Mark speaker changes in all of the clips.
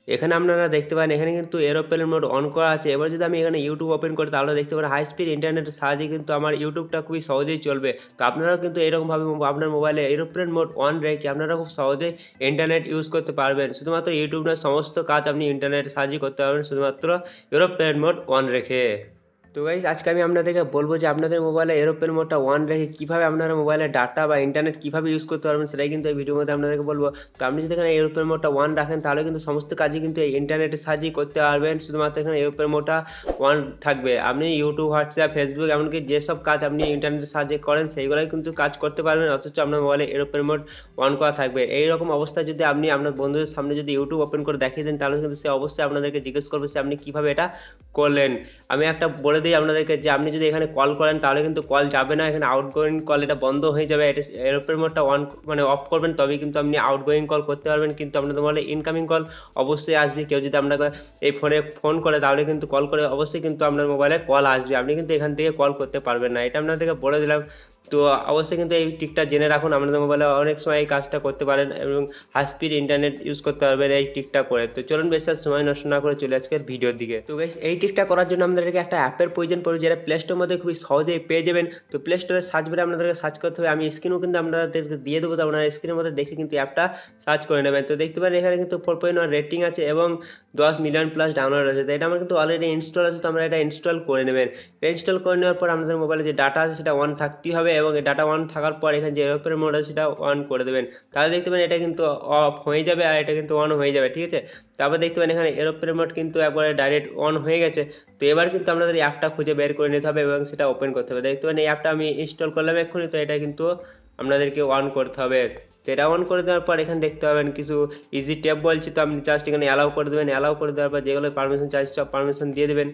Speaker 1: এখানে আপনারা দেখতে পারেন এখানে কিন্তু এরোপ্লেন মোড অন করা আছে। এবার যদি আমি এখানে ইউটিউব ওপেন করি তাহলে দেখতে পারেন হাই স্পিড ইন্টারনেটের সাহায্যে কিন্তু আমার ইউটিউবটা খুবই সহজেই চলবে। তো আপনারাও কিন্তু এরকমভাবে আপনার মোবাইলে এরোপ্লেন মোড অন রেখে আপনারা খুব সহজেই ইন্টারনেট ইউজ করতে পারবেন। শুধুমাত্র ইউটিউব নয়, সমস্ত কাজ আপনি ইন্টারনেটের সাহায্যে করতে পারবেন শুধুমাত্র এরোপ্লেন মোড অন রেখে। তো গাইস আজকে আমি আপনাদেরকে বলবো যে আপনাদের মোবাইলে এরোপ্লেন মোডটা অন রেখে কিভাবে আপনারা মোবাইলে ডাটা বা ইন্টারনেট কিভাবে ইউজ করতে পারবেন, সেটাই কিন্তু এই ভিডিওর মধ্যে আপনাদেরকে বলবো। তো আপনি যদি এখানে এরোপ্লেন মোডটা অন রাখেন তাহলে কিন্তু সমস্ত কাজই কিন্তু এই ইন্টারনেটের সাহায্যেই করতে পারবেন। শুধুমাত্র এখানে এরোপ্লেন মোডটা অন থাকবে, আপনি ইউটিউব, হোয়াটসঅ্যাপ, ফেসবুক এমনকি যেসব কাজ আপনি ইন্টারনেটের সাহায্যে করেন সেইগুলোই কিন্তু কাজ করতে পারবেন, অথচ আপনার মোবাইলে এরোপ্লেন মোড অন করা থাকবে। এইরকম অবস্থায় যদি আপনি আপনার বন্ধুদের সামনে যদি ইউটিউব ওপেন করে দেখিয়ে দেন তাহলে কিন্তু সে অবশ্যই আপনাদেরকে জিজ্ঞেস করবে সে আপনি কিভাবে এটা করলেন। আমি একটা বলে দিই আপনাদেরকে যে আপনি যদি এখানে কল করেন তাহলে কিন্তু কল যাবে না, এখানে আউটগোয়িং কল এটা বন্ধ হয়ে যাবে। এটা এরোপ্লেন মোডটা অন মানে অফ করবেন তবেই কিন্তু আপনি আউটগোয়িং কল করতে পারবেন, কিন্তু আপনাদের মোবাইলে ইনকামিং কল অবশ্যই আসবে। কেউ যদি আপনাকে এই ফোনে ফোন করে তাহলে কিন্তু কল করে অবশ্যই কিন্তু আপনার মোবাইলে কল আসবে, আপনি কিন্তু এখান থেকে কল করতে পারবেন না। এটা আপনাদেরকে বলে দিলাম। তো অবশ্যই কিন্তু এই টিকটা জেনে রাখুন, আপনাদের মোবাইলে অনেক সময় এই কাজটা করতে পারেন এবং হাই স্পিড ইন্টারনেট ইউজ করতে পারবেন এই টিকটা করে। তো চলুন বেশি আর সময় নষ্ট না করে চলে আজকের ভিডিওর দিকে। তো গাইস এই টিকটা করার জন্য আপনাদেরকে একটা অ্যাপের প্রয়োজন পড়বে যেটা প্লে স্টোর মধ্যে খুবই সহজেই পেয়ে যাবেন। তো প্লে স্টোরে সার্চ বারে আপনাদেরকে সার্চ করতে হবে, আমি স্ক্রিনও কিন্তু আপনাদেরকে দিয়ে দেবো, তো আপনারা স্ক্রিনের মধ্যে দেখে কিন্তু অ্যাপটা সার্চ করে নেবেন। তো দেখতে পারেন এখানে কিন্তু 4.1 রেটিং আছে এবং 10 মিলিয়ন প্লাস ডাউনলোড আছে। তো এটা আমার কিন্তু অলরেডি ইনস্টল আছে, তো আমরা এটা ইনস্টল করে নেবেন। ইনস্টল করে নেওয়ার পর আমাদের মোবাইলে যে ডাটা আছে সেটা অন থাকতেই হবে এবং এই ডাটা অন থাকার পর এখানে যে এরোপ্লেন মোড আছে সেটা অন করে দেবেন। তাহলে দেখতে পাবেন এটা কিন্তু অফ হয়ে যাবে আর এটা কিন্তু অন হয়ে যাবে, ঠিক আছে। তারপর দেখতে পাবেন এখানে এরোপ্লেন মোড কিন্তু একবারে ডাইরেক্ট অন হয়ে গেছে। তো এবার কিন্তু আপনাদের এই অ্যাপটা খুঁজে বের করে নিতে হবে এবং সেটা ওপেন করতে হবে। দেখতে পাবেন এই অ্যাপটা আমি ইনস্টল করলাম এক্ষুনি, তো এটা কিন্তু আপনাদেরকে অন করতে হবে। তো এটা অন করে দেওয়ার পর এখানে দেখতে পাবেন কিছু ইজি ট্যাব বলছি, তো আপনি জাস্ট এখানে অ্যালাউ করে দেবেন। অ্যালাউ করে দেওয়ার পর যেগুলো পারমিশন চাইছে সব পারমিশন দিয়ে দেবেন।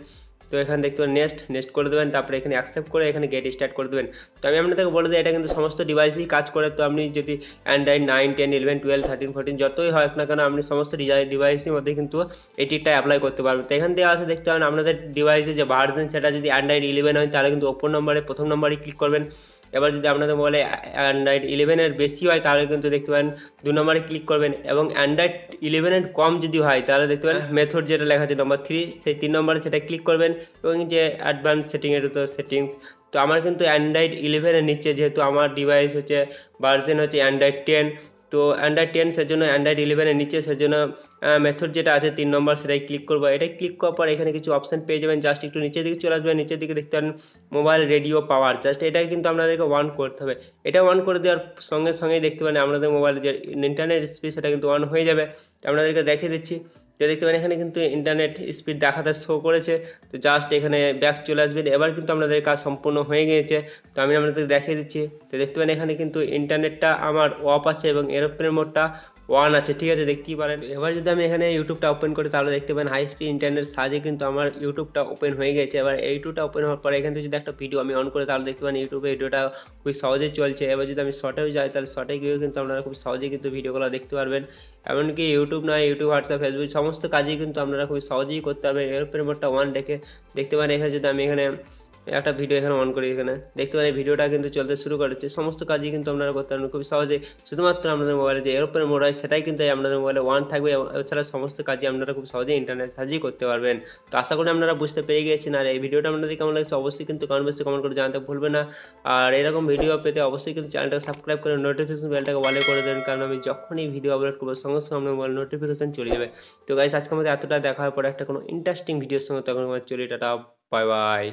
Speaker 1: তো এখানে দেখতে পাবেন নেক্সট নেক্সট করে দেবেন, তারপরে এখানে অ্যাকসেপ্ট করে এখানে গেট স্টার্ট করে দেবেন। তো আমি আপনাদেরকে বলে দিই এটা কিন্তু সমস্ত ডিভাইসেই কাজ করে। তো আপনি যদি অ্যান্ড্রয়েড 9, 10, 11, 12, 13, 14 যতই হয় না কেন আপনি সমস্ত ডিভাইসের মধ্যে কিন্তু এই টিকটা অ্যাপ্লাই করতে পারবেন। তো এখান থেকে আসে দেখতে পাবেন আপনাদের ডিভাইসে যে ভার্সন সেটা যদি অ্যান্ড্রয়েড 11 হয় তাহলে কিন্তু ওপর নম্বরে প্রথম নম্বরে ক্লিক করবেন। এবার যদি আপনাদের মোবাইলে অ্যান্ড্রয়েড 11-এর বেশি হয় তাহলে কিন্তু দেখতে পাবেন 2 নম্বরে ক্লিক করবেন, এবং অ্যান্ড্রয়েড 11-এর কম যদি হয় তাহলে দেখতে পাবেন মেথড যেটা লেখা আছে নম্বর 3 সেই 3 নম্বরে সেটা ক্লিক করবেন। এবং যে অ্যাডভান্স সেটিংয়ের তো সেটিংস, তো আমার কিন্তু অ্যান্ড্রয়েড 11-এর নিচে যেহেতু আমার ডিভাইস হচ্ছে ভার্সন হচ্ছে অ্যান্ড্রয়েড 10, তো অ্যান্ড্রয়েড 10 সেজন্য অ্যান্ড্রয়েড 11-এর নিচে সেজন্য মেথড যেটা আছে 3 নম্বর সেটাই ক্লিক করবো। এটাই ক্লিক করার পর এখানে কিছু অপশন পেয়ে যাবেন, জাস্ট একটু নিচের দিকে চলে আসবেন। নিচের দিকে দেখতে পারেন মোবাইল রেডিও পাওয়ার, জাস্ট এটাই কিন্তু আপনাদেরকে অন করতে হবে। এটা অন করে দেওয়ার সঙ্গে সঙ্গেই দেখতে পারেন আপনাদের মোবাইলে যে ইন্টারনেট স্পিড সেটা কিন্তু অন হয়ে যাবে। আপনাদেরকে দেখিয়ে দিচ্ছি। তো দেখতে পারেন এখানে কিন্তু ইন্টারনেট স্পিড দেখাতে শো করেছে। তো জাস্ট এখানে ব্যাক চলে আসবেন, এবার কিন্তু আপনাদের কাজ সম্পূর্ণ হয়ে গিয়েছে। তো আমি আপনাদের দেখিয়ে দিচ্ছি। তো দেখতে পারেন এখানে কিন্তু ইন্টারনেটটা আমার অফ আছে এবং এরোপ্লেন মোডটা ওয়ান আছে, ঠিক আছে, দেখতেই পারেন। এবার যদি আমি এখানে ইউটিউবটা ওপেন করি তাহলে দেখতে পাবেন হাই স্পিড ইন্টারনেট সাহায্যে কিন্তু আমার ইউটিউবটা ওপেন হয়ে গেছে। এবার ইউটিউবটা ওপেন হওয়ার পরে এখান থেকে যদি একটা ভিডিও আমি অন করি তাহলে দেখতে পাবেন ইউটিউবে ভিডিওটা খুবই সহজেই চলছে। এবার যদি আমি শর্টেও যাই তাহলে শর্টে গিয়েও কিন্তু আপনারা খুব সহজেই কিন্তু ভিডিওগুলো দেখতে পারবেন। এমনকি ইউটিউব নয়, ইউটিউব, হোয়াটসঅ্যাপ, ফেসবুক সমস্ত কাজই কিন্তু আপনারা খুব সহজেই করতে পারবেন এরোপ্লেন মোডটা ওয়ান রেখে। দেখতে পারেন এখানে যদি আমি এখানে একটা ভিডিও এখানে অন করি, এখানে দেখতে পারেন ভিডিওটা কিন্তু চলতে শুরু করেছে। সমস্ত কাজই কিন্তু আপনারা করতে পারবেন খুব সহজে, শুধুমাত্র আপনাদের মোবাইলে যে এরোপ্লেন মোড হয় সেটাই কিন্তু আপনাদের মোবাইলে ওয়ান থাকবে। এছাড়া সমস্ত কাজই আপনারা খুব সহজেই ইন্টারনেট সাহায্যেই করতে পারবেন। তো আশা করি আপনারা বুঝতে পেরে গিয়েছেন। আর এই ভিডিওটা আপনাদের কেমন লাগছে অবশ্যই কিন্তু কমেন্ট বক্সে কমেন্ট করে জানাতে ভুলবেন না। আর এরকম ভিডিও পেতে অবশ্যই কিন্তু চ্যানেলটাকে সাবস্ক্রাইব করে নোটিফিকেশন বেলটাকে অলে করে দেন, কারণ আমি যখনই ভিডিও আপলোড করবো সঙ্গে সঙ্গে আপনার মোবাইল নোটিফিকেশন চলে যাবে। তো গাইস আজকে আমাদের এতটা, দেখা হওয়ার পরে একটা কোনো ইন্টারেস্টিং ভিডিওর সঙ্গে তখন চলে, টাটা, বাই বাই।